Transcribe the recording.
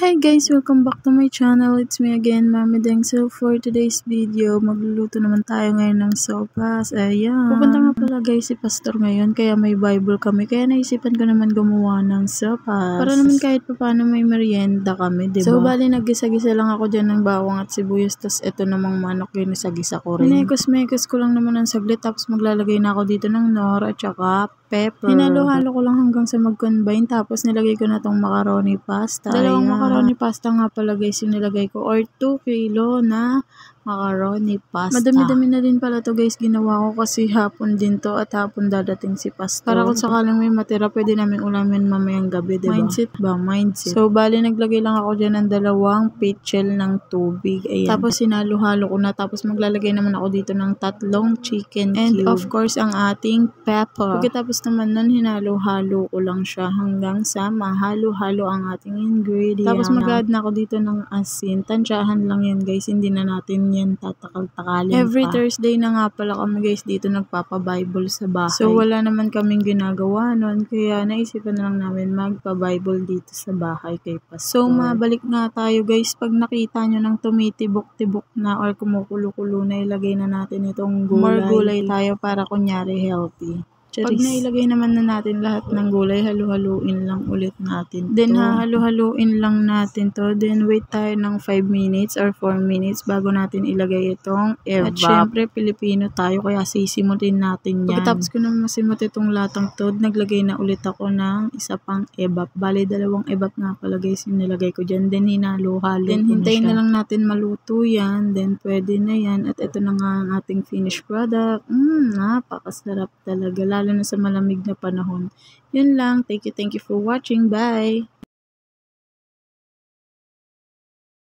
Hi guys! Welcome back to my channel. It's me again, Mami Deng. So for today's video, magluluto naman tayo ngayon ng sopas. Ayan. Pupunta nga pala guys si Pastor ngayon, kaya may Bible kami. Kaya naisipan ko naman gumawa ng sopas. Para naman kahit pa paano may merienda kami, diba? So bali nagisa-gisa lang ako dyan ng bawang at sibuyas. Tas eto namang manok yun, isagisa ko rin. Minekos-mekos ko lang naman ng saglit. Tapos maglalagay na ako dito ng nor at saka pepper. Hinalo-halo ko lang hanggang sa mag-combine. Tapos nilagay ko na tong macaroni pasta. Dalawang macaroni pasta nga pala guys yung nilagay ko, or 2 kilo na macaroni pasta. Madami-dami na din pala to guys ginawa ko kasi hapon din to at hapon dadating si Pastor. Para kung sakaling may matira pwede namin ulamin mamayang gabi, diba? Mindset ba? Mindset. So bali naglagay lang ako dyan ng 2 pitchel ng tubig. Ayan. Tapos sinalo-halo ko na. Tapos maglalagay naman ako dito ng 3 chicken cube. And of course ang ating pepper. Pagkatapos naman nun hinalo-halo ko lang siya hanggang sa mahalo-halo ang ating ingredient. Tapos mag-add na ako dito ng asin. Tansyahan lang yan guys. Hindi na natin yan tatakal-takalin Every Thursday na nga pala kami guys dito nagpapa-Bible sa bahay. So wala naman kaming ginagawa nun. Kaya naisipan na lang namin magpa-Bible dito sa bahay kay Pastor. So mabalik nga tayo guys. Pag nakita nyo ng tumitibok-tibok na or kumukulo-kulo na, ilagay na natin itong gulay. More gulay tayo para kunyari healthy. Pag nailagay naman na natin lahat ng gulay, halu-haluin lang ulit natin. Then hahalu-haluin lang natin to. Then wait tayo ng 5 minutes or 4 minutes bago natin ilagay itong evap. At syempre Pilipino tayo kaya sisimutin natin yan. Pagkatapos ko na masimot itong latang to, naglagay na ulit ako ng isa pang evap. Bali 2 evap nga pala guys yung nilagay ko dyan. Then hinalo-halo. Then hintayin na lang natin maluto yan. Then pwede na yan. At ito na nga ang ating finished product. Napakasarap talaga. Lalo na sa malamig na panahon. Yun lang. Thank you for watching. Bye!